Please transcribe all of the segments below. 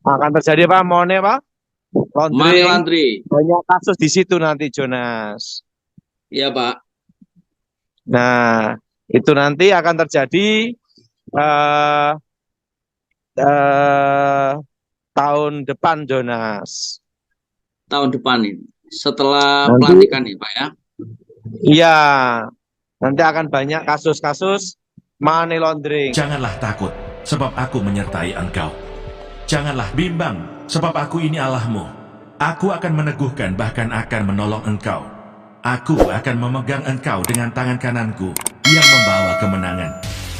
Akan terjadi apa? Money apa? Money Laundering. laundry. Banyak kasus di situ nanti, Jonas. Iya, Pak. Nah, itu nanti akan terjadi eh, eh, tahun depan, Jonas. Tahun depan ini. Setelah Nanti, pelantikan nih, Pak ya. iya, nanti akan banyak kasus-kasus money laundering. Janganlah takut, sebab aku menyertai engkau. Janganlah bimbang, sebab aku ini Allahmu. Aku akan meneguhkan, bahkan akan menolong engkau. Aku akan memegang engkau dengan tangan kananku yang membawa kemenangan.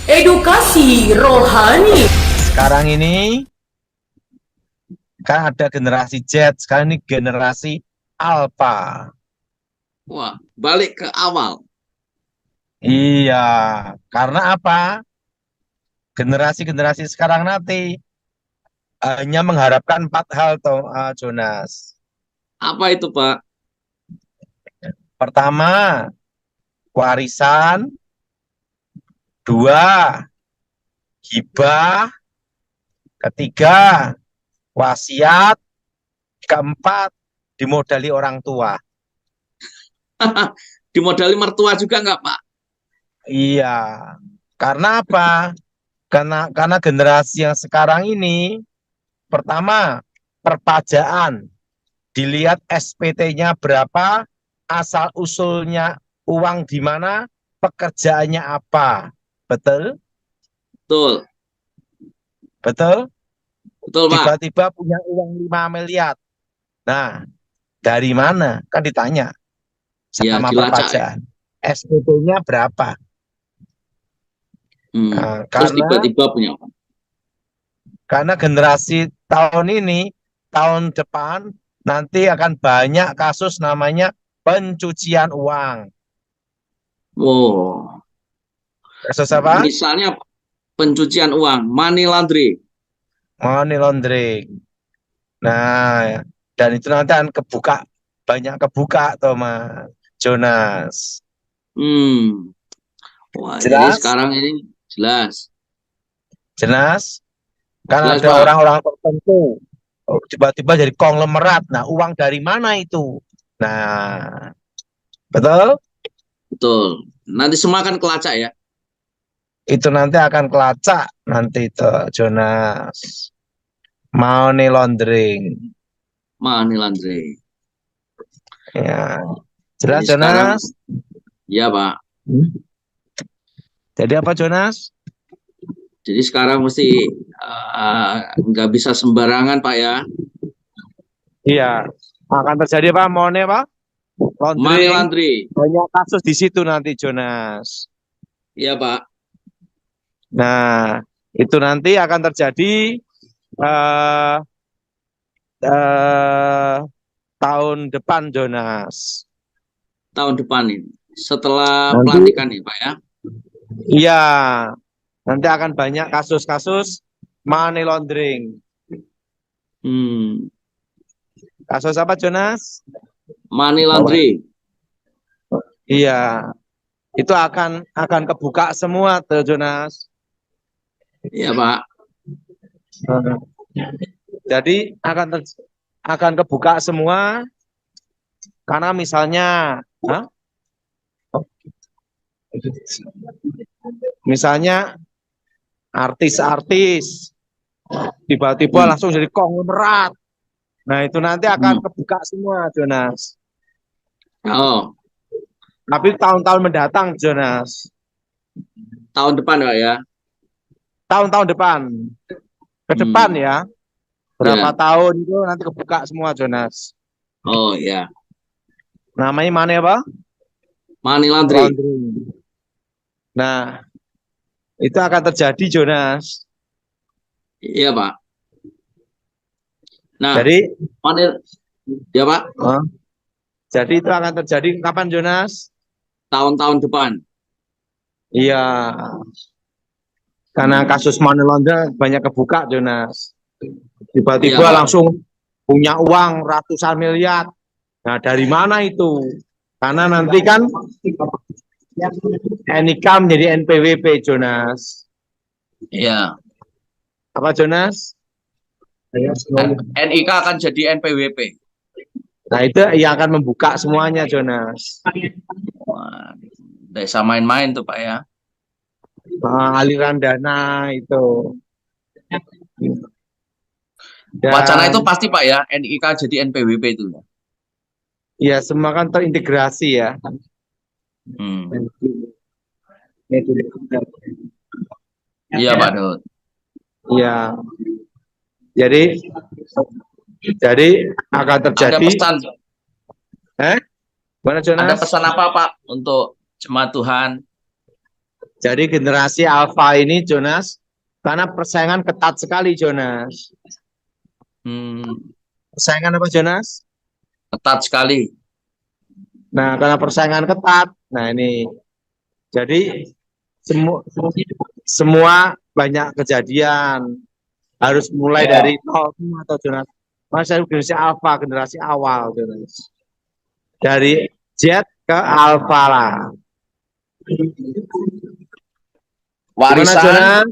Edukasi rohani. Sekarang ini kan ada generasi Z, sekarang ini generasi Alpha. Wah, balik ke awal. Iya, karena apa? Generasi-generasi sekarang nanti hanya mengharapkan empat hal, toh, Jonas. Apa itu, Pak? Pertama, warisan. Dua, hibah. Ketiga, wasiat. Keempat, dimodali orang tua. Dimodali mertua juga nggak, Pak? Iya, karena apa? Karena generasi yang sekarang ini, pertama, perpajaan. Dilihat SPT-nya berapa, asal usulnya uang di mana, pekerjaannya apa. Betul? Betul. Betul? Betul, Pak. Tiba-tiba punya uang 5 miliar. Nah, dari mana? Kan ditanya Ya, sama dilacak ya. perpajaan. SPT-nya berapa? Nah, Terus karena tiba-tiba punya apa? karena generasi tahun ini, tahun depan nanti akan banyak kasus namanya pencucian uang. Wow. Kasus apa? Misalnya pencucian uang, money laundry. Money laundering. Nah, dan itu nanti akan kebuka, banyak kebuka, Thomas, Jonas. Hmm. Wah, jadi Jelas? sekarang ini jelas. Jelas? Kan Jelas, ada Pak. orang-orang tertentu, oh, tiba-tiba jadi konglomerat. Nah, uang dari mana itu? Nah, betul? Betul. Nanti semua akan kelacak ya. Itu nanti akan kelacak nanti itu, Jonas. Money laundering. Money laundry. Ya, jelas, Jadi sekarang, Jonas? ya Pak. Hmm? Jadi apa, Jonas? Jadi sekarang mesti nggak bisa sembarangan, Pak ya. Iya, akan terjadi apa? Money apa? Money Laundering. laundry. Banyak kasus di situ nanti, Jonas. Iya, Pak. Nah, itu nanti akan terjadi eh, eh, tahun depan, Jonas. Tahun depan ini. Setelah Nanti, pelantikan nih, Pak ya. iya, nanti akan banyak kasus-kasus money laundering. Hmm. Kasus apa, Jonas? Money Bawa. laundry. Iya, itu akan kebuka semua tuh, Jonas. Iya, Pak. Hmm. Jadi akan kebuka semua karena misalnya, hah? Misalnya artis-artis tiba-tiba Hmm. langsung jadi konglomerat. Nah, itu nanti akan Hmm. kebuka semua, Jonas. Oh, Tapi tahun-tahun mendatang, Jonas. tahun depan, Pak ya. Tahun-tahun depan. Ke depan Hmm. ya. Berapa Ya. tahun itu nanti kebuka semua, Jonas. Oh, ya. Namanya mana apa? Money laundry. Laundry. Nah, itu akan terjadi, Jonas. Iya, Pak. Nah, Jadi, money, ya Pak, eh, jadi itu akan terjadi kapan, Jonas? tahun-tahun depan. Iya, karena Hmm. kasus money laundering banyak kebuka, Jonas. Iya, Tiba-tiba Pak. langsung punya uang ratusan miliar. Nah, dari mana itu? Karena nanti kan NIK menjadi NPWP, Jonas. Iya. Apa, Jonas? NIK akan jadi NPWP. Nah, itu yang akan membuka semuanya, Jonas. Wah, desa main-main tuh Pak ya. Aliran dana itu. Wacana itu Dan pasti Pak ya, NIK jadi NPWP itu. ya semua kan terintegrasi ya. Hmm. Iya Pak Daud. Iya. Jadi akan Ada terjadi. pesan, Mana ada Jonas? pesan apa Pak untuk jemaat Tuhan? Jadi generasi Alpha ini Jonas, karena persaingan ketat sekali Jonas. Persaingan apa Jonas? Ketat sekali. Nah, karena persaingan ketat, nah ini jadi semua banyak kejadian harus mulai Ya. dari nol atau Jonas. Masa generasi Alpha, generasi awal Jonas. Dari Z ke Alpha lah. Gimana Warisan, Jonas?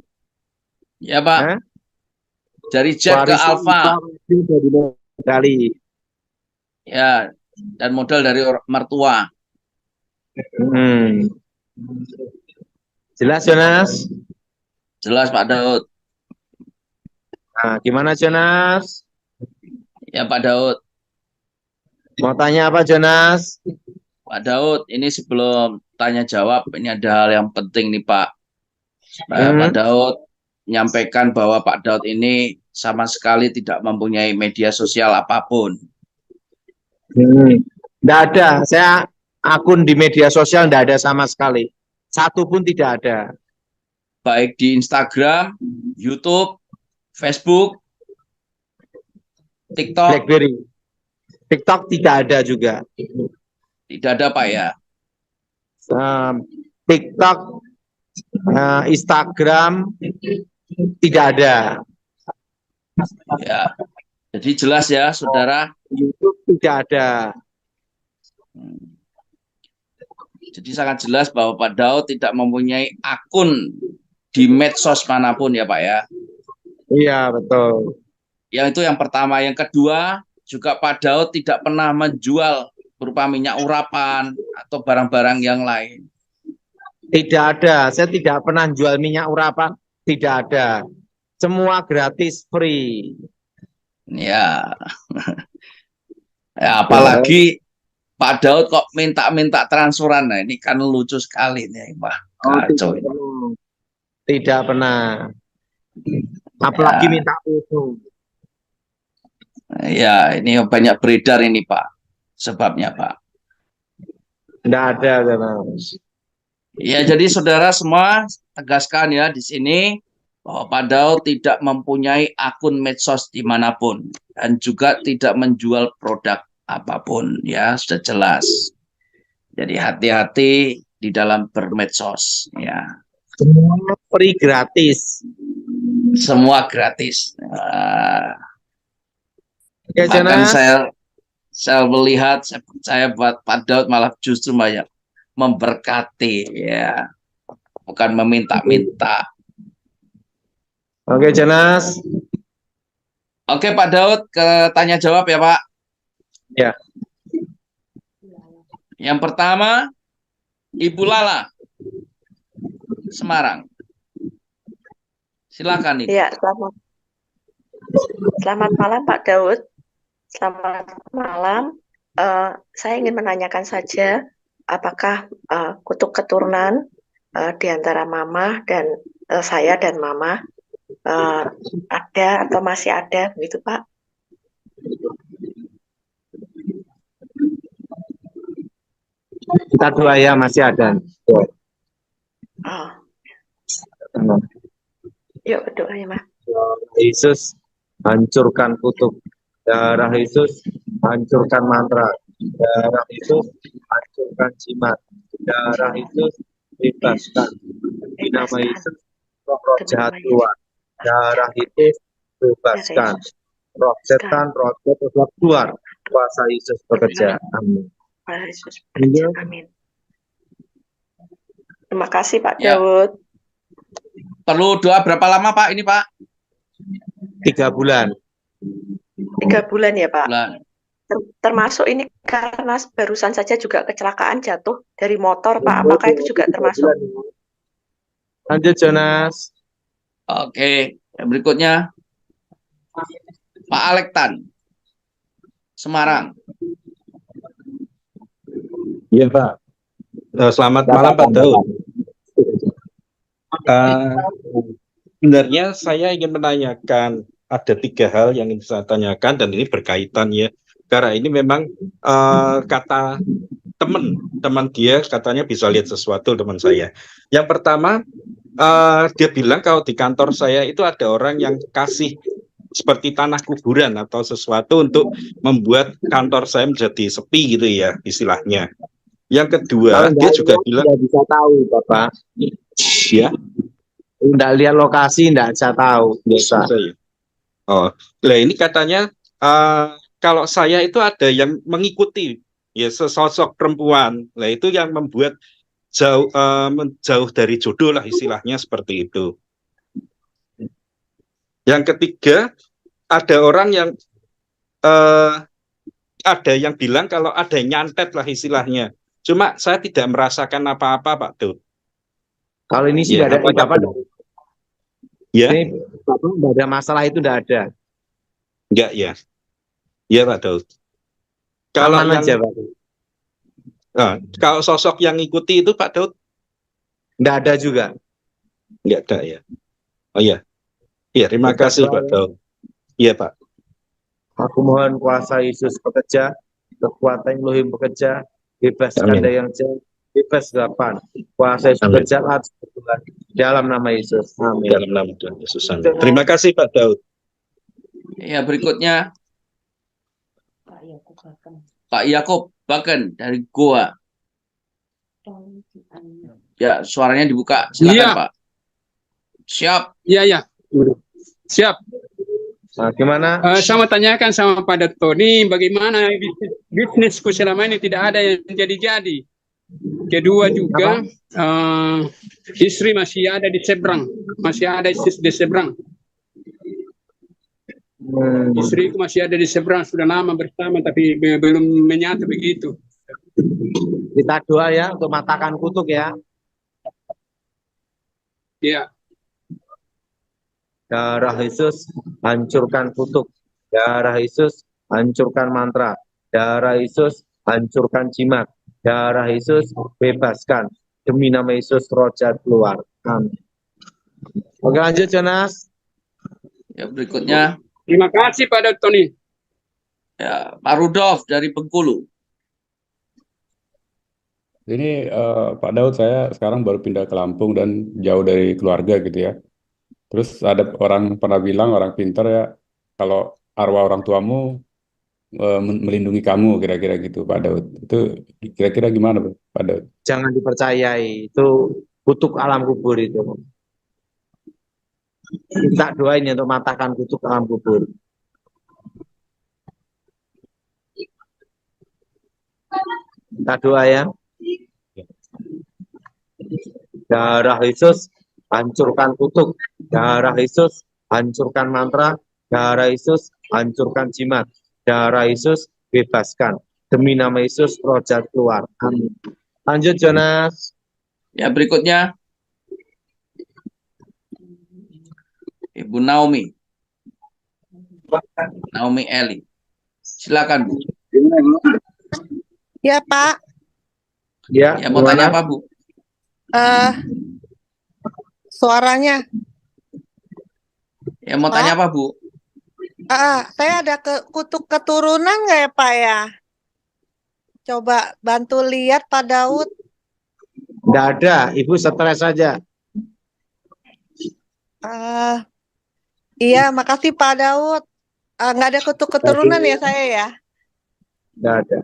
ya Pak. Hah? Dari Z ke Warisan Alpha, dari kali. ya, dan modal dari mertua. Jelas Jonas? Jelas Pak Daud. Nah, gimana Jonas? Ya Pak Daud. Mau tanya apa Jonas? Pak Daud, ini sebelum tanya jawab, ini ada hal yang penting nih Pak. Pak Daud menyampaikan bahwa Pak Daud ini sama sekali tidak mempunyai media sosial apapun. Tidak ada. Saya akun di media sosial tidak ada sama sekali. Satu pun tidak ada. Baik di Instagram, YouTube, Facebook, TikTok. BlackBerry. TikTok tidak ada juga. Tidak ada Pak ya. TikTok, Instagram tidak ada. Ya. Jadi jelas ya, Saudara. YouTube tidak ada. Jadi sangat jelas bahwa Pak Daud tidak mempunyai akun di medsos manapun ya Pak ya. Iya, betul. Yang itu yang pertama. Yang kedua, juga Pak Daud tidak pernah menjual berupa minyak urapan atau barang-barang yang lain. Tidak ada. Saya tidak pernah jual minyak urapan. Tidak ada. Semua gratis, free. Ya. Ya, apalagi Pak Daud kok minta-minta transferan. Nah, ini kan lucu sekali nih, Pak. Kacau. Tidak pernah. Apalagi minta foto. Ya, ini banyak beredar ini, Pak. Sebabnya, Pak. Tidak ada, Jonas. Ya, jadi saudara semua tegaskan ya di sini bahwa Pak Daud tidak mempunyai akun medsos dimanapun dan juga tidak menjual produk apapun, ya sudah jelas. Jadi hati-hati di dalam bermedsos, ya. Semua free gratis. Semua gratis. Ya, Bahkan Jonas. saya melihat, saya percaya buat Pak Daud malah justru banyak memberkati, ya, bukan meminta-minta. Oke, Jonas. Oke, Pak Daud, ke tanya jawab ya, Pak. Ya. Yang pertama, Ibu Lala, Semarang. Silakan, Ibu. Ya, selamat malam Pak Daud. Selamat malam. Saya ingin menanyakan saja, apakah kutuk keturunan di antara Mama dan saya dan Mama ada atau masih ada, begitu Pak? Kita doa ya, masih ada. Oh. Yuk berdoa ya, Mas. Yesus, hancurkan kutuk. Darah Yesus, hancurkan mantra. Darah Yesus, hancurkan jimat. Darah Yesus, bebaskan. Di nama Yesus, roh jahat keluar. Darah Yesus, bebaskan. Roh setan, roh jahat keluar. Kuasa Yesus bekerja. Amin. Amin. Terima kasih Pak Ya. Daud. Perlu doa berapa lama, Pak? Ini, Pak? 3 bulan. 3 bulan ya, Pak. bulan. Termasuk ini karena barusan saja juga kecelakaan jatuh dari motor, Pak. Apakah itu juga termasuk? Lanjut Jonas. Oke, yang berikutnya Pak Alektan, Semarang. Iya Pak. Selamat malam Pak Daud. Sebenarnya saya ingin menanyakan ada 3 hal yang ingin saya tanyakan dan ini berkaitan ya. Karena ini memang kata teman dia katanya bisa lihat sesuatu teman saya. Yang pertama dia bilang kalau di kantor saya itu ada orang yang kasih seperti tanah kuburan atau sesuatu untuk membuat kantor saya menjadi sepi gitu ya istilahnya. Yang kedua dia juga bilang nggak bisa tahu Bapak. ya Nggak lihat lokasi, nggak bisa tahu. Bisa. saya. Oh, lah ini katanya kalau saya itu ada yang mengikuti ya sesosok perempuan. Lah itu yang membuat jauh dari jodoh lah istilahnya seperti itu. Yang ketiga ada orang yang ada yang bilang kalau ada yang nyantet lah istilahnya. Cuma saya tidak merasakan apa-apa Pak Daud. Kalau ini sih Ya, nggak ada, apakah Bapak, benar? Ya, ini Bapak nggak ada masalah itu, nggak ada. enggak ya. Ya Pak Daud. Kalau Aman yang aja, Pak. kalau sosok yang ngikuti itu Pak Daud Nggak ada juga. enggak ada ya. Oh iya. Iya, terima Kita kasih doa Pak ya. Daud. Iya Pak. Aku mohon kuasa Yesus bekerja, kekuatan Elohim bekerja, bebaskan Amin. dari yang jauh, bebas gapan. Kuasa Yesus Amin. bekerja atas Tuhan. Dalam nama Yesus. Amin. Dalam nama Tuhan Yesus. Amin. Terima kasih Pak Daud. Ya, berikutnya Pak Yakob Baken dari Goa. Ya, suaranya dibuka. Silakan Iya. Pak. Siap. Iya. Siap. Nah, gimana? Saya mau tanyakan sama Pak Dato, ini bagaimana bisnisku selama ini tidak ada yang jadi-jadi. Kedua juga, istri masih ada di seberang. Masih ada istri di seberang. Istriku masih ada di seberang, sudah lama bersama, tapi belum menyatu begitu. Kita doa ya untuk matakan kutuk ya. Iya. Darah Yesus hancurkan kutuk. Darah Yesus hancurkan mantra. Darah Yesus hancurkan jimat. Darah Yesus bebaskan. Demi nama Yesus roh jahat keluar. Amin. Oke, lanjut Jonas. Ya, berikutnya Terima kasih Pak Dato nih. ya Pak Rudolf dari Bengkulu. Ini Pak Daud, saya sekarang baru pindah ke Lampung dan jauh dari keluarga gitu ya. Terus ada orang pernah bilang, orang pintar ya, kalau arwah orang tuamu melindungi kamu, kira-kira gitu Pak Daud. Itu kira-kira gimana Pak Daud? Jangan dipercayai. Itu kutuk alam kubur itu. Kita doain untuk matakan kutuk alam kubur. Kita doa ya. Darah Yesus hancurkan kutuk. Darah Yesus hancurkan mantra. Darah Yesus hancurkan jimat. Darah Yesus bebaskan. Demi nama Yesus roh jahat keluar. Amin. Lanjut Jonas. Ya, berikutnya Ibu Naomi. Naomi Eli. Silakan Bu. Ya Pak, Ya, Ya, mau tanya gimana? apa Bu? suaranya. Ya, mau tanya apa Bu? Saya ada kutuk keturunan nggak ya Pak ya? Coba bantu lihat Pak Daud. Nggak ada, Ibu stres saja. Iya, makasih Pak Daud. Nggak ada kutuk keturunan ya saya ya? Nggak ada.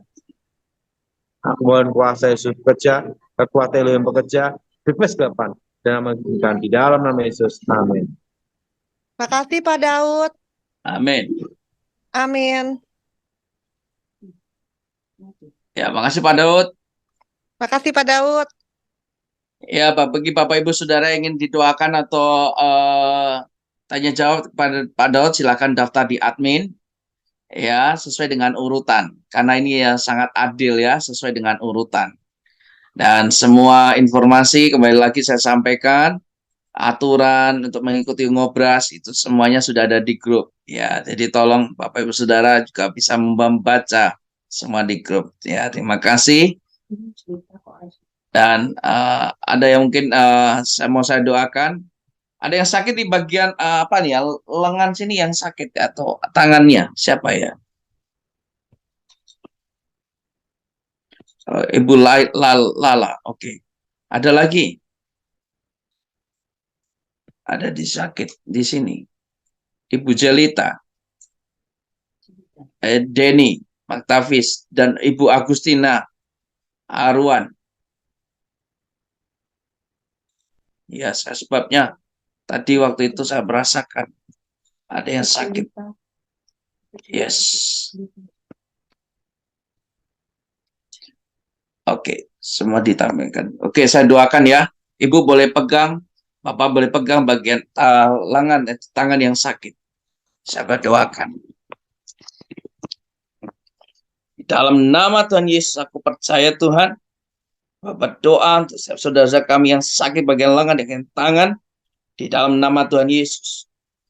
Aku mohon kuasa Yesus bekerja, kekuatan Elohim bekerja, bebas gapan, dan mengizinkan di dalam nama Yesus. Amin. Makasih Pak Daud. Amin. Amin. Ya, makasih Pak Daud. Makasih Pak Daud. Ya, bagi Bapak Ibu Saudara yang ingin didoakan atau tanya jawab kepada Pak Daud, silakan daftar di admin ya, sesuai dengan urutan. Karena ini ya sangat adil ya, sesuai dengan urutan. Dan semua informasi kembali lagi saya sampaikan, aturan untuk mengikuti ngobras itu semuanya sudah ada di grup ya. Jadi tolong Bapak Ibu Saudara juga bisa membaca semua di grup ya. Terima kasih. Dan ada yang mungkin saya doakan, ada yang sakit di bagian apa nih ya, lengan sini yang sakit atau tangannya, siapa ya? Ibu Lala, oke. Ada lagi? Ada di sakit di sini. Ibu Jelita, Denny, Maktavis, dan Ibu Agustina Arwan. Ya, sebabnya tadi waktu itu saya merasakan ada yang sakit. Yes. Oke, semua ditampilkan. Oke, saya doakan ya. Ibu boleh pegang, Bapak boleh pegang bagian lengan, tangan yang sakit. Saya berdoakan. Di dalam nama Tuhan Yesus, aku percaya Tuhan. Bapak doa untuk saudara kami yang sakit bagian lengan, bagian tangan. Di dalam nama Tuhan Yesus.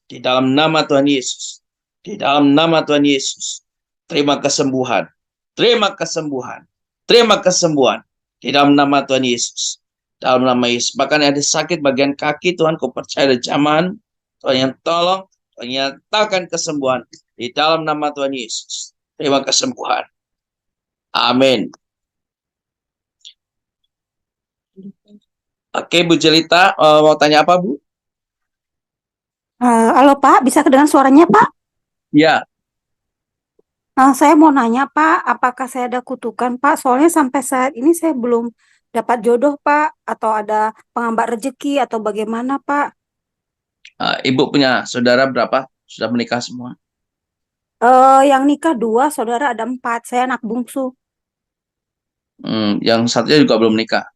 Di dalam nama Tuhan Yesus. Di dalam nama Tuhan Yesus. Terima kesembuhan. Terima kesembuhan. Terima kesembuhan. Di dalam nama Tuhan Yesus. Dalam nama Yesus. Bahkan ada sakit bagian kaki, Tuhan, ku percaya ada jamahan. Tuhan yang tolong. Tuhan nyatakan kesembuhan. Di dalam nama Tuhan Yesus. Terima kesembuhan. Amin. Oke, Bu Jelita, mau tanya apa, Bu? Halo Pak, bisa kedengar suaranya Pak? Ya, Saya mau nanya Pak, apakah saya ada kutukan Pak? Soalnya sampai saat ini saya belum dapat jodoh Pak, atau ada penghambat rezeki atau bagaimana Pak? Ibu punya saudara berapa? Sudah menikah semua? Yang nikah 2, saudara ada 4, saya anak bungsu. Yang satunya juga belum nikah.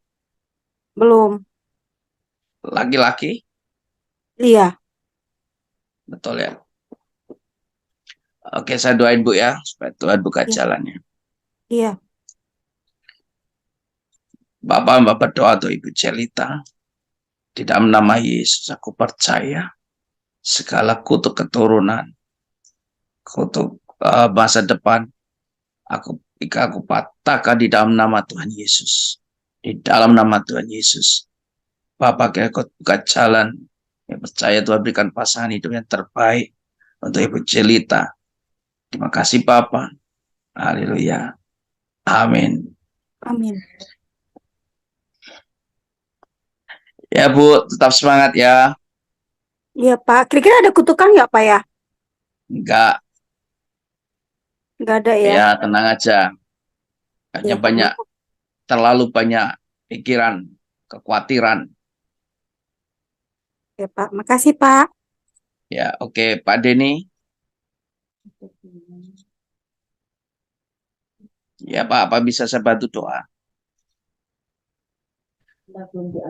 Belum. Laki-laki? Iya, Betul ya. Oke, saya doain Bu ya, supaya Tuhan buka iya, jalannya. iya. Bapak berdoa untuk Ibu Jelita. Di dalam nama Yesus, aku percaya segala kutuk keturunan, kutuk masa depan, aku patahkan di dalam nama Tuhan Yesus. Di dalam nama Tuhan Yesus. Bapak kira kau buka jalan. Yang percaya Tuhan berikan pasangan hidup yang terbaik untuk Ibu Jelita. Terima kasih Bapak. Haleluya. Amin. Amin. Ya Bu, tetap semangat ya. Iya Pak, kira-kira ada kutukan nggak Pak ya? Enggak, Nggak ada ya? ya tenang aja. Hanya Iya Pak. terlalu banyak pikiran, kekhawatiran. Ya Pak, makasih Pak. Ya, oke Pak Denny. Ya Pak, apa bisa saya bantu doa?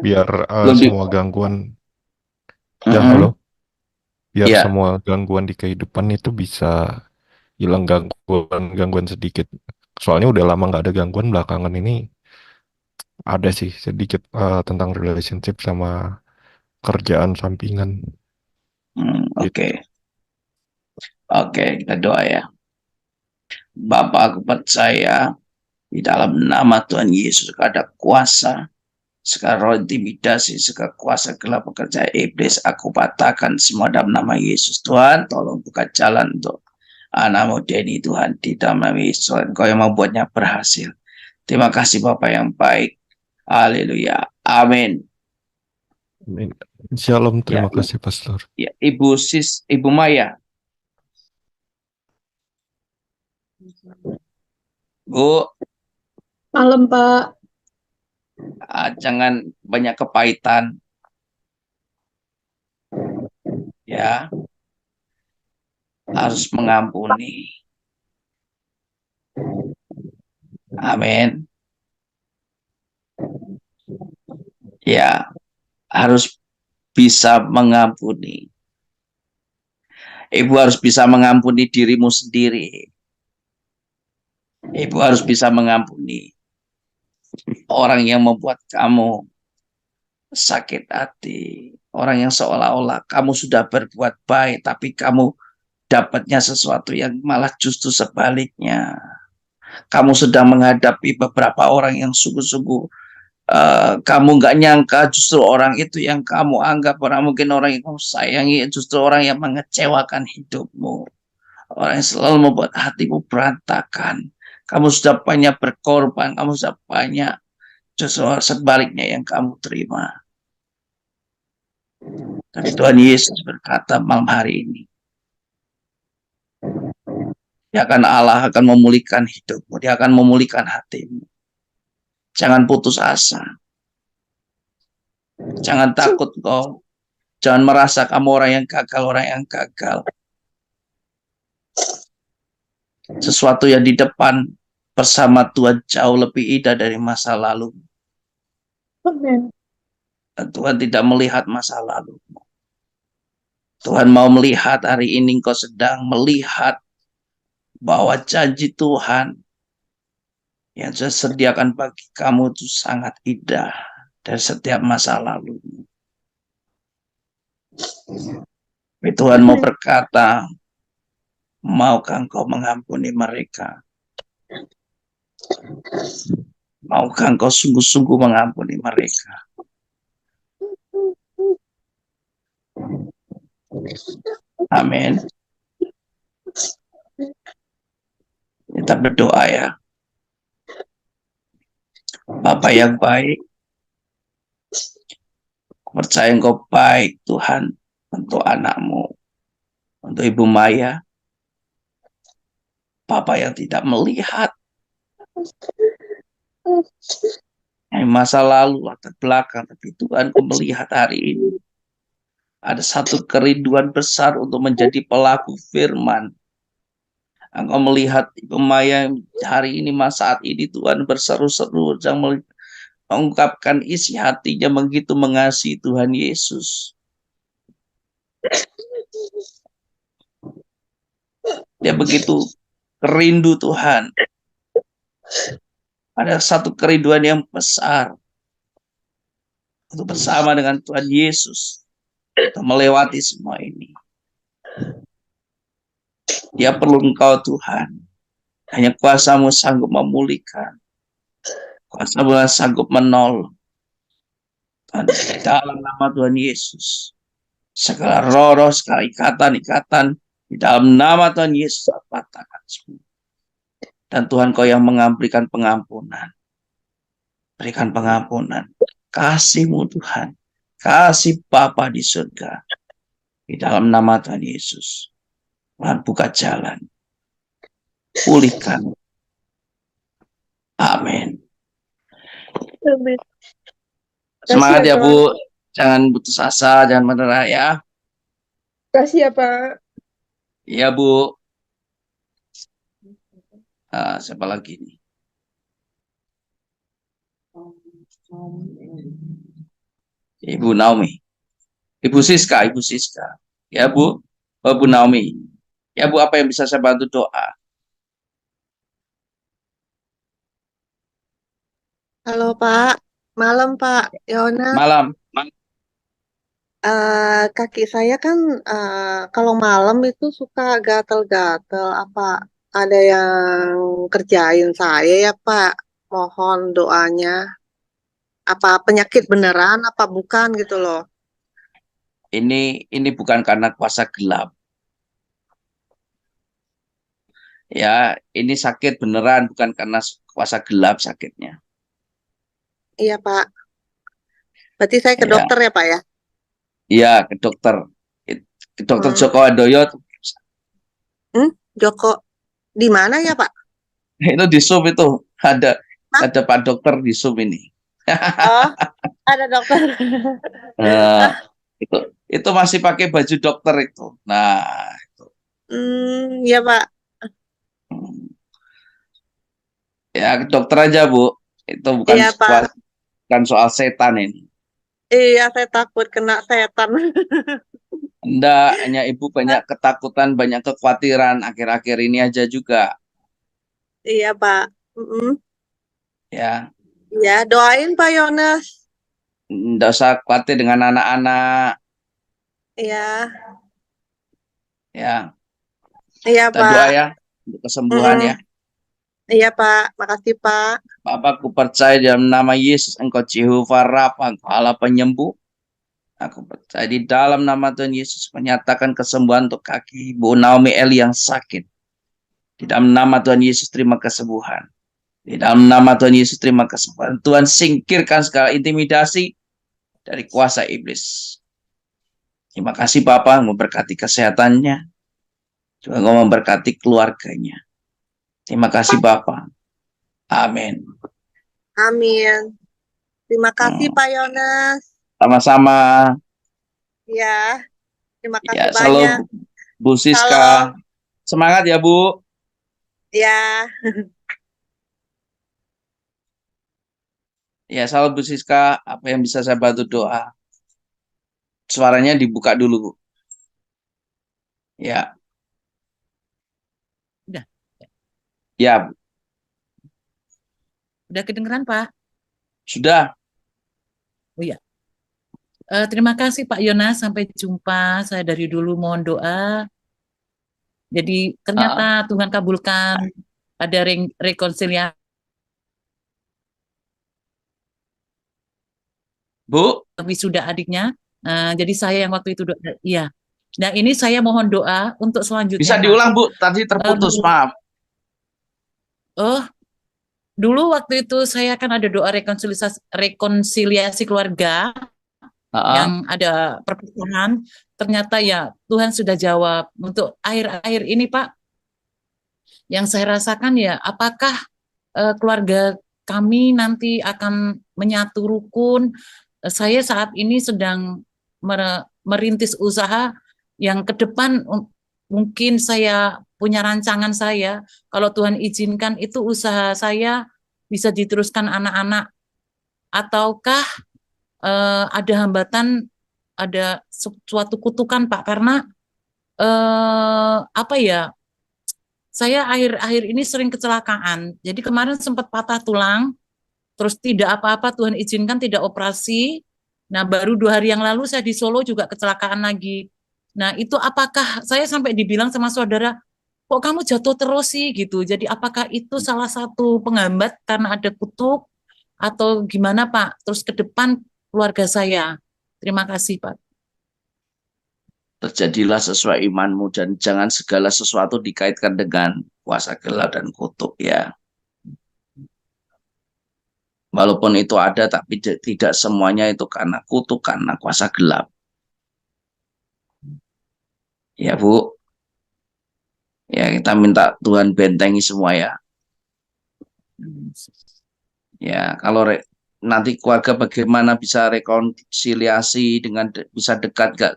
Biar Belum di- semua gangguan, ya Mm-mm. halo, biar Ya. semua gangguan di kehidupan itu bisa hilang gangguan sedikit. Soalnya udah lama nggak ada gangguan, belakangan ini ada sih sedikit tentang relationship sama kerjaan sampingan. Oke. Oke, kita doa ya. Bapak, aku percaya di dalam nama Tuhan Yesus ada kuasa, segala roh intimidasi, segala kuasa gelap pekerja iblis, aku patahkan semua dalam nama Yesus. Tuhan, tolong buka jalan untuk anakmu Denny, Tuhan, di dalam nama Yesus. Engkau yang membuatnya berhasil. Terima kasih Bapak yang baik. Haleluya. Amin. Amin. Shalom, terima Ya, kasih Pastor. ya, Ibu Maya. Bu, Malam, Pak. jangan banyak kepahitan. Ya, harus mengampuni. Amin. Ya, harus bisa mengampuni. Ibu harus bisa mengampuni dirimu sendiri. Ibu harus bisa mengampuni orang yang membuat kamu sakit hati. Orang yang seolah-olah kamu sudah berbuat baik, tapi kamu dapatnya sesuatu yang malah justru sebaliknya. Kamu sedang menghadapi beberapa orang yang sungguh-sungguh kamu nggak nyangka justru orang itu yang kamu anggap orang, mungkin orang yang kamu sayangi, justru orang yang mengecewakan hidupmu. Orang yang selalu membuat hatimu berantakan. Kamu sudah banyak berkorban, kamu sudah banyak, justru sebaliknya yang kamu terima. Tapi Tuhan Yesus berkata malam hari ini, Allah akan memulihkan hidupmu, Dia akan memulihkan hatimu. Jangan putus asa. Jangan takut kau. Jangan merasa kamu orang yang gagal. Sesuatu yang di depan bersama Tuhan jauh lebih indah dari masa lalu. Dan Tuhan tidak melihat masa lalu. Tuhan mau melihat hari ini kau sedang melihat bahwa janji Tuhan yang saya sediakan bagi kamu itu sangat indah dari setiap masa lalu. Tuhan mau berkata, maukah engkau mengampuni mereka? Maukah engkau sungguh-sungguh mengampuni mereka? Amin. Kita berdoa ya. Bapa yang baik, percaya engkau baik Tuhan untuk anakmu, untuk Ibu Maya. Bapa yang tidak melihat masa lalu latar belakang, tapi Tuhan kau melihat hari ini. Ada satu kerinduan besar untuk menjadi pelaku firman. Engkau melihat Ibu Maya hari ini, saat ini Tuhan berseru-seru, mengungkapkan isi hatinya begitu mengasihi Tuhan Yesus. Dia begitu rindu Tuhan. Ada satu kerinduan yang besar untuk bersama dengan Tuhan Yesus, untuk melewati semua ini. Dia perlu engkau Tuhan. Hanya kuasa-Mu sanggup memulihkan. Kuasa-Mu sanggup menolong. Dan dalam nama Tuhan Yesus, segala roh-roh, segala ikatan-ikatan di dalam nama Tuhan Yesus patahkan semua. Dan Tuhan kau yang mengampunikan pengampunan. Berikan pengampunan. Kasih-Mu Tuhan. Kasih Bapa di surga. Di dalam nama Tuhan Yesus. Tuhan buka jalan. Pulihkan. Amin. Semangat ya Bu. Jangan putus asa, jangan menyerah ya. Kasih ya Pak. Iya Bu. Siapa lagi nih? Ibu Naomi. Ibu Siska. Ya Bu. Oh, Bu Naomi. Ya Bu, apa yang bisa saya bantu doa? Halo Pak, malam Pak Yona. Malam. Kaki saya kan kalau malam itu suka gatel-gatel. Apa ada yang kerjain saya ya Pak? Mohon doanya. Apa penyakit beneran? Apa bukan gitu loh? Ini bukan karena kuasa gelap. Ya, ini sakit beneran, bukan karena kuasa gelap sakitnya. Iya Pak. Berarti saya ke Ya. dokter ya Pak ya? Iya, ke dokter. Ke dokter Joko Handoyo. Joko di mana ya Pak? Itu di Zoom itu. Ada Pak dokter di Zoom ini. Oh, ada dokter. Itu masih pakai baju dokter itu. Nah, itu. Ya Pak. Ya, ke dokter aja Bu. Itu bukan Iya, Pak. bukan soal setan ini. Iya, saya takut kena setan. Enggak, hanya Ibu banyak ketakutan, banyak kekhawatiran akhir-akhir ini aja juga. Iya, Pak. Mm-mm. Ya, Ya, doain Pak Yones. enggak usah khawatir dengan anak-anak. Iya, Ya, iya kita doa Pak. ya untuk kesembuhan Mm-mm. ya. Iya Pak, makasih Pak. Bapak, aku percaya dalam nama Yesus, Engkau Jehovah Rafa, Engkau Allah penyembuh. Aku percaya di dalam nama Tuhan Yesus menyatakan kesembuhan untuk kaki Ibu Naomi Eli yang sakit. Di dalam nama Tuhan Yesus terima kesembuhan. Di dalam nama Tuhan Yesus terima kesembuhan. Tuhan singkirkan segala intimidasi dari kuasa iblis. Terima kasih Bapak memberkati kesehatannya. Juga Engkau memberkati keluarganya. Terima kasih Bapak. Amin. Amin. Terima kasih Pak Yones. Sama-sama. Ya, terima kasih Ya, banyak. salam Bu Siska. Semangat ya Bu. Ya, Ya, salam Bu Siska. Apa yang bisa saya bantu doa? Suaranya dibuka dulu Bu. Ya, Udah, ya Bu. udah kedengeran Pak? Sudah. Oh iya. Terima kasih Pak Yonas, sampai jumpa. Saya dari dulu mohon doa. Jadi ternyata Tuhan kabulkan, ada rekonsiliasi. Bu, Wisuda adiknya. Jadi saya yang waktu itu doa. Iya. Nah ini saya mohon doa untuk selanjutnya. bisa Pak. diulang Bu. Tadi terputus, maaf. Oh, dulu waktu itu saya kan ada doa rekonsiliasi keluarga yang ada perpecahan. Ternyata ya Tuhan sudah jawab. Untuk akhir-akhir ini Pak, yang saya rasakan ya apakah keluarga kami nanti akan menyatu rukun. Saya saat ini sedang merintis usaha yang ke depan mungkin saya punya rancangan saya. Kalau Tuhan izinkan itu usaha saya bisa diteruskan anak-anak. Ataukah ada hambatan, ada suatu kutukan Pak, karena apa ya, saya akhir-akhir ini sering kecelakaan. Jadi kemarin sempat patah tulang, terus tidak apa-apa, Tuhan izinkan tidak operasi. Nah baru 2 hari yang lalu saya di Solo juga kecelakaan lagi. Nah itu apakah saya sampai dibilang sama saudara, kok kamu jatuh terus sih gitu. Jadi apakah itu salah satu penghambat karena ada kutuk atau gimana Pak? Terus ke depan keluarga saya. Terima kasih Pak. Terjadilah sesuai imanmu dan jangan segala sesuatu dikaitkan dengan kuasa gelap dan kutuk ya. Walaupun itu ada, tapi tidak semuanya itu karena kutuk, karena kuasa gelap. Ya Bu. Ya kita minta Tuhan bentengi semua ya. Ya kalau nanti keluarga bagaimana bisa rekonsiliasi dengan bisa dekat gak?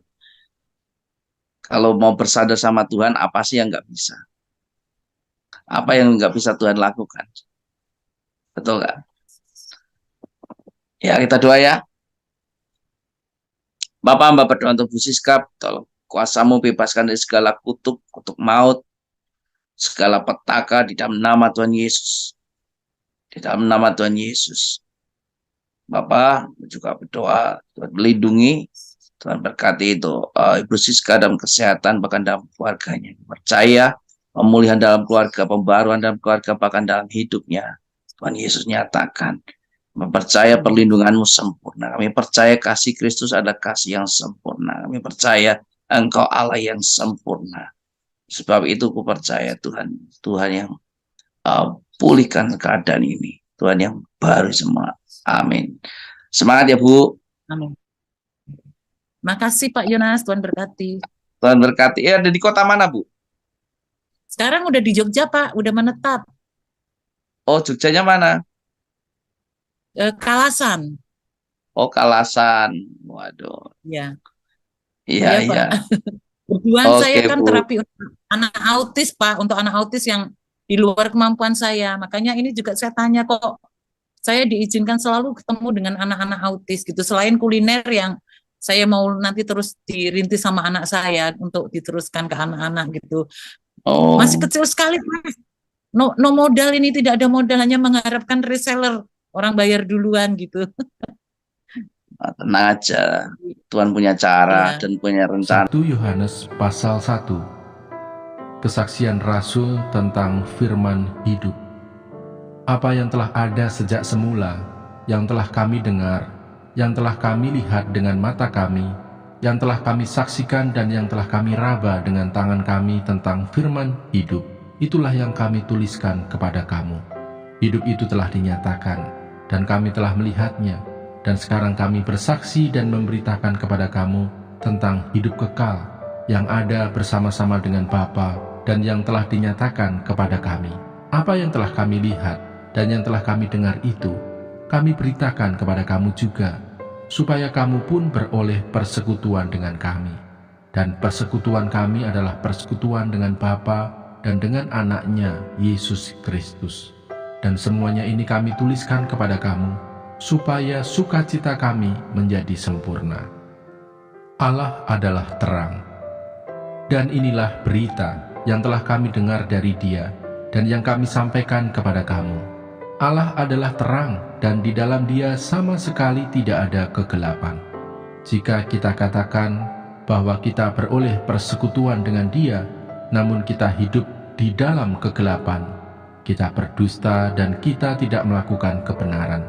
Kalau mau bersandar sama Tuhan, apa sih yang nggak bisa? Apa yang nggak bisa Tuhan lakukan? Betul nggak? Ya kita doa ya. Bapak hamba berdoa untuk Bu Siska, tolong kuasamu bebaskan dari segala kutuk maut, segala petaka di dalam nama Tuhan Yesus. Di dalam nama Tuhan Yesus. Bapak juga berdoa, Tuhan melindungi, Tuhan berkati itu Ibu Siska dalam kesehatan, bahkan dalam keluarganya. Percaya pemulihan dalam keluarga, pembaruan dalam keluarga, bahkan dalam hidupnya. Tuhan Yesus nyatakan. Mempercaya perlindunganmu sempurna. Kami percaya kasih Kristus adalah kasih yang sempurna. Kami percaya Engkau Allah yang sempurna. Sebab itu ku percaya Tuhan yang pulihkan keadaan ini. Tuhan yang baru semua. Amin. Semangat ya Bu. Amin. Makasih Pak Yonas, Tuhan berkati. Tuhan berkati. Ada di kota mana Bu? Sekarang udah di Jogja Pak, udah menetap. Oh, Jogjanya mana? Kalasan. Oh, Kalasan. Waduh. Ya. Iya, Pak. iya. Berjuang saya kan Bu. terapi untuk anak autis Pak, untuk anak autis yang di luar kemampuan saya. Makanya ini juga saya tanya, kok saya diizinkan selalu ketemu dengan anak-anak autis gitu. Selain kuliner yang saya mau nanti terus dirintis sama anak saya untuk diteruskan ke anak-anak gitu. Oh, Masih kecil sekali, Pak. No modal, ini tidak ada modal, hanya mengharapkan reseller, orang bayar duluan gitu. tenang aja. Tuhan punya cara Ya. dan punya rencana. 1 Yohanes pasal 1. Kesaksian Rasul tentang firman hidup. Apa yang telah ada sejak semula, yang telah kami dengar, yang telah kami lihat dengan mata kami, yang telah kami saksikan dan yang telah kami raba dengan tangan kami tentang firman hidup, itulah yang kami tuliskan kepada kamu. Hidup itu telah dinyatakan, dan kami telah melihatnya, dan sekarang kami bersaksi dan memberitakan kepada kamu tentang hidup kekal yang ada bersama-sama dengan Bapa dan yang telah dinyatakan kepada kami. Apa yang telah kami lihat dan yang telah kami dengar itu, kami beritakan kepada kamu juga, supaya kamu pun beroleh persekutuan dengan kami. Dan persekutuan kami adalah persekutuan dengan Bapa dan dengan anaknya, Yesus Kristus. Dan semuanya ini kami tuliskan kepada kamu, supaya sukacita kami menjadi sempurna. Allah adalah terang. Dan inilah berita yang telah kami dengar dari Dia dan yang kami sampaikan kepada kamu. Allah adalah terang dan di dalam Dia sama sekali tidak ada kegelapan. Jika kita katakan bahwa kita beroleh persekutuan dengan Dia, namun kita hidup di dalam kegelapan, kita berdusta dan kita tidak melakukan kebenaran.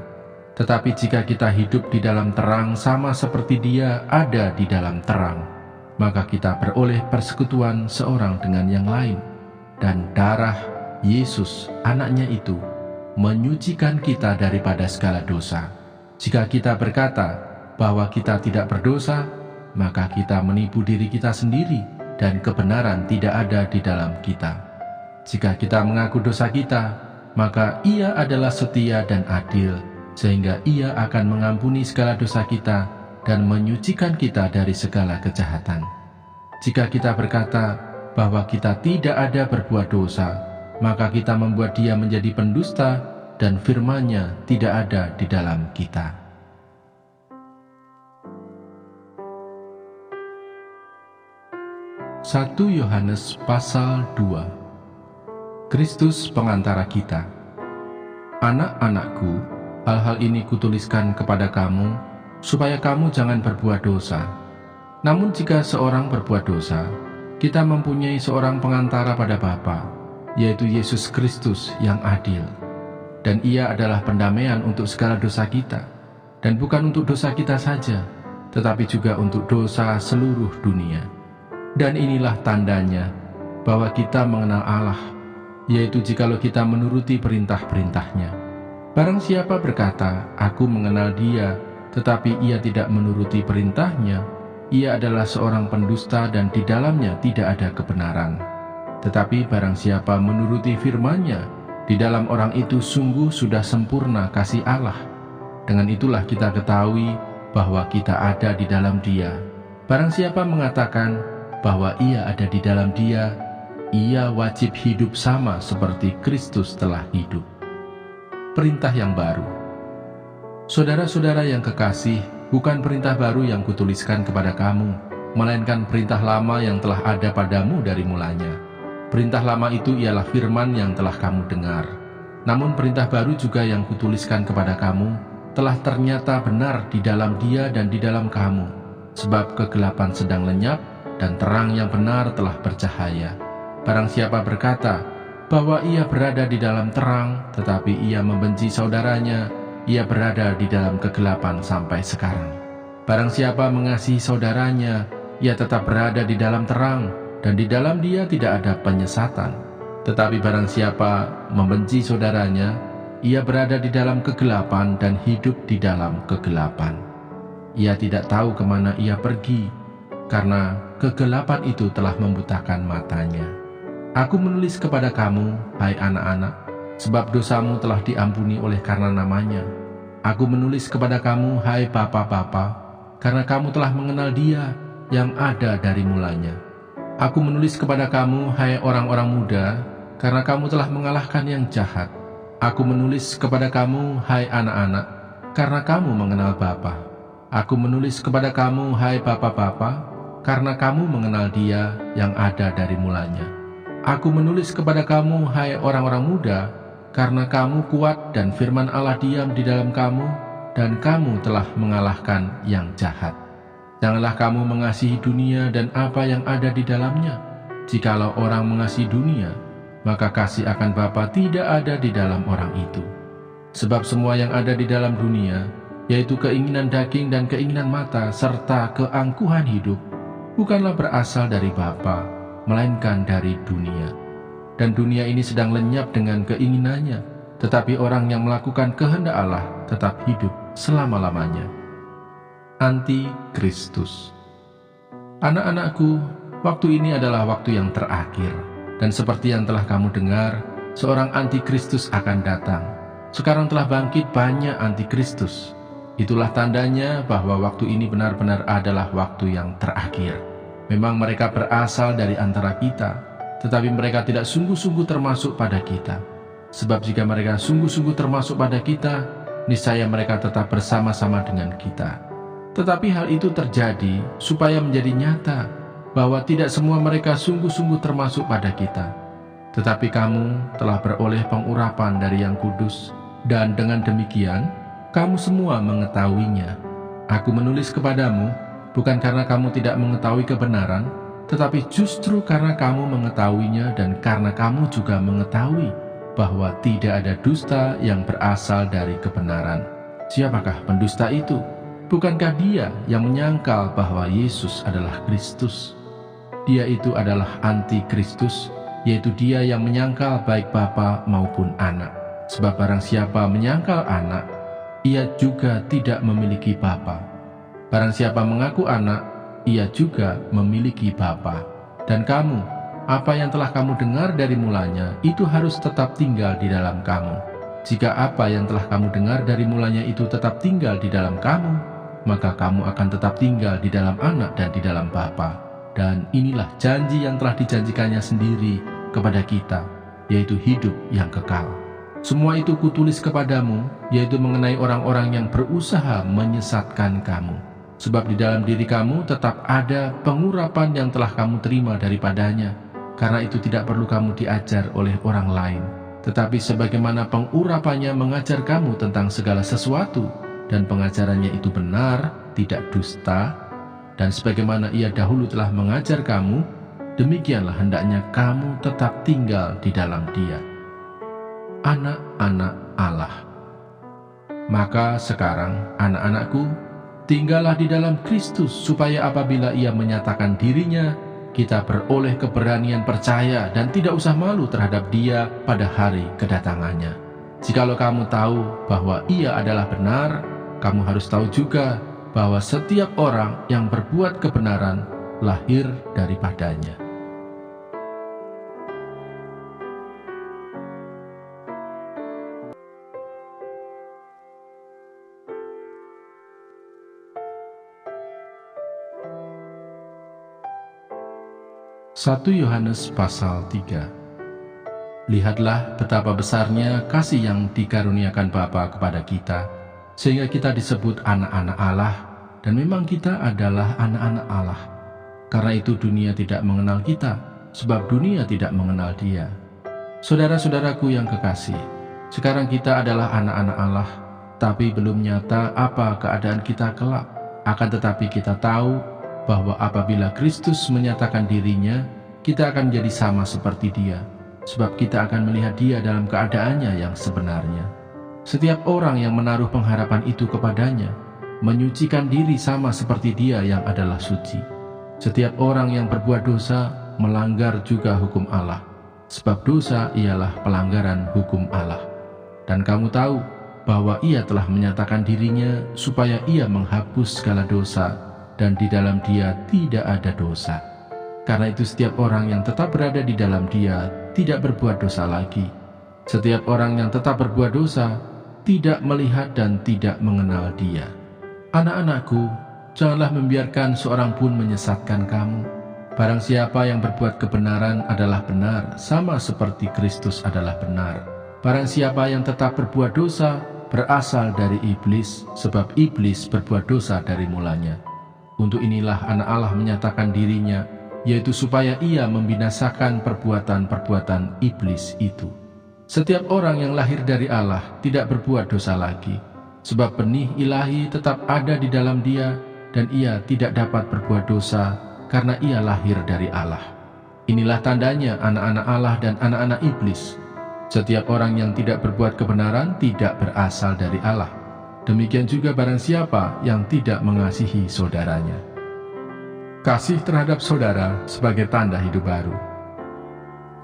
Tetapi jika kita hidup di dalam terang sama seperti Dia ada di dalam terang, maka kita beroleh persekutuan seorang dengan yang lain. Dan darah Yesus, anaknya itu, menyucikan kita daripada segala dosa. Jika kita berkata bahwa kita tidak berdosa, maka kita menipu diri kita sendiri dan kebenaran tidak ada di dalam kita. Jika kita mengaku dosa kita, maka Ia adalah setia dan adil, sehingga Ia akan mengampuni segala dosa kita dan menyucikan kita dari segala kejahatan. Jika kita berkata bahwa kita tidak ada berbuat dosa, maka kita membuat Dia menjadi pendusta dan firman-Nya tidak ada di dalam kita. Satu Yohanes pasal 2. Kristus pengantara kita. Anak-anakku, hal-hal ini kutuliskan kepada kamu, supaya kamu jangan berbuat dosa. Namun jika seorang berbuat dosa, kita mempunyai seorang pengantara pada Bapa, yaitu Yesus Kristus yang adil. Dan Ia adalah pendamaian untuk segala dosa kita, dan bukan untuk dosa kita saja, tetapi juga untuk dosa seluruh dunia. Dan inilah tandanya bahwa kita mengenal Allah, yaitu jikalau kita menuruti perintah-perintah-Nya. Barang siapa berkata, "Aku mengenal Dia," tetapi ia tidak menuruti perintah-Nya, ia adalah seorang pendusta dan di dalamnya tidak ada kebenaran. Tetapi barang siapa menuruti firman-Nya, di dalam orang itu sungguh sudah sempurna kasih Allah. Dengan itulah kita ketahui bahwa kita ada di dalam Dia. Barang siapa mengatakan bahwa ia ada di dalam Dia, ia wajib hidup sama seperti Kristus telah hidup. Perintah yang baru. Saudara-saudara yang kekasih, bukan perintah baru yang kutuliskan kepada kamu, melainkan perintah lama yang telah ada padamu dari mulanya. Perintah lama itu ialah firman yang telah kamu dengar. Namun perintah baru juga yang kutuliskan kepada kamu, telah ternyata benar di dalam Dia dan di dalam kamu, sebab kegelapan sedang lenyap dan terang yang benar telah bercahaya. Barang siapa berkata bahwa ia berada di dalam terang, tetapi ia membenci saudaranya, ia berada di dalam kegelapan sampai sekarang. Barang siapa mengasihi saudaranya, ia tetap berada di dalam terang, dan di dalam dia tidak ada penyesatan. Tetapi barang siapa membenci saudaranya, ia berada di dalam kegelapan dan hidup di dalam kegelapan. Ia tidak tahu kemana ia pergi, karena kegelapan itu telah membutakan matanya. Aku menulis kepada kamu, hai anak-anak, sebab dosamu telah diampuni oleh karena namanya. Aku menulis kepada kamu, hai bapa-bapa, karena kamu telah mengenal Dia yang ada dari mulanya. Aku menulis kepada kamu, hai orang-orang muda, karena kamu telah mengalahkan yang jahat. Aku menulis kepada kamu, hai anak-anak, karena kamu mengenal Bapa. Aku menulis kepada kamu, hai Bapa-Bapa, karena kamu mengenal Dia yang ada dari mulanya. Aku menulis kepada kamu, hai orang-orang muda, karena kamu kuat dan firman Allah diam di dalam kamu, dan kamu telah mengalahkan yang jahat. Janganlah kamu mengasihi dunia dan apa yang ada di dalamnya. Jikalau orang mengasihi dunia, maka kasih akan Bapa tidak ada di dalam orang itu. Sebab semua yang ada di dalam dunia, yaitu keinginan daging dan keinginan mata, serta keangkuhan hidup, bukanlah berasal dari Bapa, melainkan dari dunia. Dan dunia ini sedang lenyap dengan keinginannya, tetapi orang yang melakukan kehendak Allah tetap hidup selama-lamanya. Antikristus. Anak-anakku, waktu ini adalah waktu yang terakhir, dan seperti yang telah kamu dengar, seorang antikristus akan datang. Sekarang telah bangkit banyak antikristus. Itulah tandanya bahwa waktu ini benar-benar adalah waktu yang terakhir. Memang mereka berasal dari antara kita, tetapi mereka tidak sungguh-sungguh termasuk pada kita. Sebab jika mereka sungguh-sungguh termasuk pada kita, niscaya mereka tetap bersama-sama dengan kita. Tetapi hal itu terjadi supaya menjadi nyata bahwa tidak semua mereka sungguh-sungguh termasuk pada kita. Tetapi kamu telah beroleh pengurapan dari Yang Kudus, dan dengan demikian kamu semua mengetahuinya. Aku menulis kepadamu bukan karena kamu tidak mengetahui kebenaran, tetapi justru karena kamu mengetahuinya dan karena kamu juga mengetahui bahwa tidak ada dusta yang berasal dari kebenaran. Siapakah pendusta itu? Bukankah dia yang menyangkal bahwa Yesus adalah Kristus? Dia itu adalah antikristus, yaitu dia yang menyangkal baik Bapa maupun Anak. Sebab barang siapa menyangkal Anak, ia juga tidak memiliki Bapa. Barang siapa mengaku Anak, ia juga memiliki Bapa. Dan kamu, apa yang telah kamu dengar dari mulanya, itu harus tetap tinggal di dalam kamu. Jika apa yang telah kamu dengar dari mulanya itu tetap tinggal di dalam kamu, maka kamu akan tetap tinggal di dalam Anak dan di dalam Bapa. Dan inilah janji yang telah dijanjikannya sendiri kepada kita, yaitu hidup yang kekal. Semua itu kutulis kepadamu, yaitu mengenai orang-orang yang berusaha menyesatkan kamu. Sebab di dalam diri kamu tetap ada pengurapan yang telah kamu terima daripadanya. Karena itu tidak perlu kamu diajar oleh orang lain. Tetapi sebagaimana pengurapannya mengajar kamu tentang segala sesuatu, dan pengajarannya itu benar, tidak dusta, dan sebagaimana ia dahulu telah mengajar kamu, demikianlah hendaknya kamu tetap tinggal di dalam Dia. Anak-anak Allah. Maka sekarang, anak-anakku, tinggallah di dalam Kristus, supaya apabila ia menyatakan dirinya, kita beroleh keberanian percaya dan tidak usah malu terhadap Dia pada hari kedatangannya. Jikalau kamu tahu bahwa ia adalah benar, kamu harus tahu juga bahwa setiap orang yang berbuat kebenaran lahir daripadanya. Satu Yohanes pasal 3. Lihatlah betapa besarnya kasih yang dikaruniakan Bapa kepada kita, sehingga kita disebut anak-anak Allah, dan memang kita adalah anak-anak Allah. Karena itu dunia tidak mengenal kita, sebab dunia tidak mengenal Dia. Saudara-saudaraku yang kekasih, sekarang kita adalah anak-anak Allah, tapi belum nyata apa keadaan kita kelak. Akan tetapi kita tahu bahwa apabila Kristus menyatakan dirinya, kita akan jadi sama seperti Dia, sebab kita akan melihat Dia dalam keadaannya yang sebenarnya. Setiap orang yang menaruh pengharapan itu kepadanya, menyucikan diri sama seperti Dia yang adalah suci. Setiap orang yang berbuat dosa, melanggar juga hukum Allah, sebab dosa ialah pelanggaran hukum Allah. Dan kamu tahu bahwa Ia telah menyatakan dirinya supaya Ia menghapus segala dosa, dan di dalam Dia tidak ada dosa. Karena itu setiap orang yang tetap berada di dalam Dia tidak berbuat dosa lagi. Setiap orang yang tetap berbuat dosa tidak melihat dan tidak mengenal Dia. Anak-anakku, janganlah membiarkan seorang pun menyesatkan kamu. Barang siapa yang berbuat kebenaran adalah benar, sama seperti Kristus adalah benar. Barang siapa yang tetap berbuat dosa, berasal dari iblis, sebab iblis berbuat dosa dari mulanya. Untuk inilah anak Allah menyatakan dirinya, yaitu supaya ia membinasakan perbuatan-perbuatan iblis itu. Setiap orang yang lahir dari Allah tidak berbuat dosa lagi, sebab benih ilahi tetap ada di dalam dia, dan ia tidak dapat berbuat dosa karena ia lahir dari Allah. Inilah tandanya anak-anak Allah dan anak-anak iblis. Setiap orang yang tidak berbuat kebenaran tidak berasal dari Allah. Demikian juga barang siapa yang tidak mengasihi saudaranya. Kasih terhadap saudara sebagai tanda hidup baru.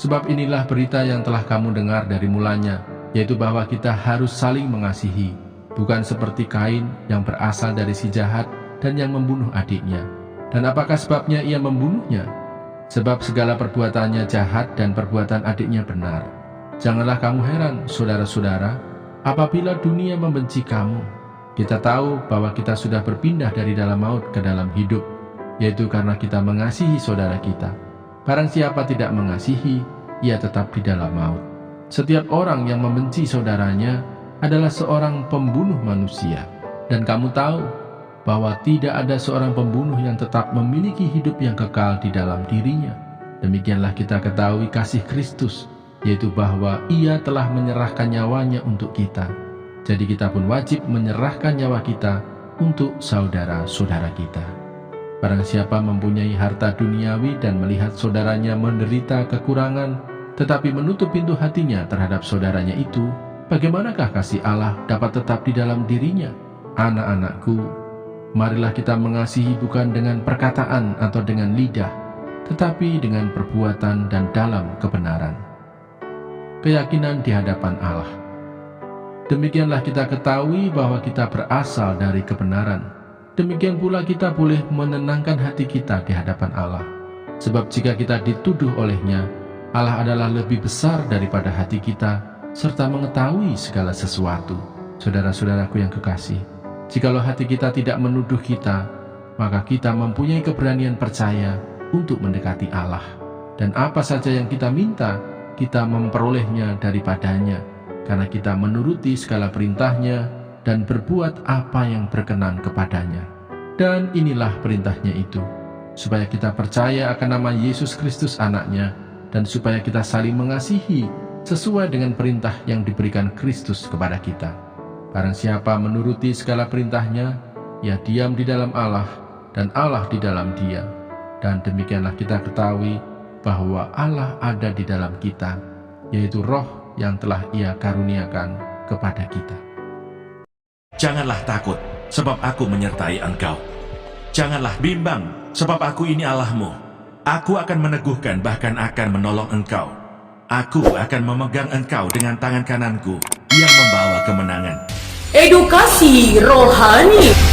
Sebab inilah berita yang telah kamu dengar dari mulanya, yaitu bahwa kita harus saling mengasihi, bukan seperti Kain yang berasal dari si jahat dan yang membunuh adiknya. Dan apakah sebabnya ia membunuhnya? Sebab segala perbuatannya jahat dan perbuatan adiknya benar. Janganlah kamu heran, saudara-saudara, apabila dunia membenci kamu. Kita tahu bahwa kita sudah berpindah dari dalam maut ke dalam hidup, yaitu karena kita mengasihi saudara kita. Barang siapa tidak mengasihi, ia tetap di dalam maut. Setiap orang yang membenci saudaranya adalah seorang pembunuh manusia. Dan kamu tahu bahwa tidak ada seorang pembunuh yang tetap memiliki hidup yang kekal di dalam dirinya. Demikianlah kita ketahui kasih Kristus, yaitu bahwa ia telah menyerahkan nyawanya untuk kita. Jadi kita pun wajib menyerahkan nyawa kita untuk saudara-saudara kita. Barang siapa mempunyai harta duniawi dan melihat saudaranya menderita kekurangan, tetapi menutup pintu hatinya terhadap saudaranya itu, bagaimanakah kasih Allah dapat tetap di dalam dirinya? Anak-anakku, marilah kita mengasihi bukan dengan perkataan atau dengan lidah, tetapi dengan perbuatan dan dalam kebenaran. Keyakinan di hadapan Allah. Demikianlah kita ketahui bahwa kita berasal dari kebenaran. Demikian pula kita boleh menenangkan hati kita di hadapan Allah. Sebab jika kita dituduh olehnya, Allah adalah lebih besar daripada hati kita, serta mengetahui segala sesuatu. Saudara-saudaraku yang kekasih, jikalau hati kita tidak menuduh kita, maka kita mempunyai keberanian percaya untuk mendekati Allah. Dan apa saja yang kita minta, kita memperolehnya daripadanya, karena kita menuruti segala perintahnya dan berbuat apa yang berkenan kepadanya. Dan inilah perintahnya itu, supaya kita percaya akan nama Yesus Kristus anaknya, dan supaya kita saling mengasihi sesuai dengan perintah yang diberikan Kristus kepada kita. Barang siapa menuruti segala perintahnya, ia diam di dalam Allah, dan Allah di dalam dia. Dan demikianlah kita ketahui bahwa Allah ada di dalam kita, yaitu Roh yang telah Ia karuniakan kepada kita. Janganlah takut, sebab aku menyertai engkau. Janganlah bimbang, sebab aku ini Allahmu. Aku akan meneguhkan, bahkan akan menolong engkau. Aku akan memegang engkau dengan tangan kananku yang membawa kemenangan. Edukasi rohani.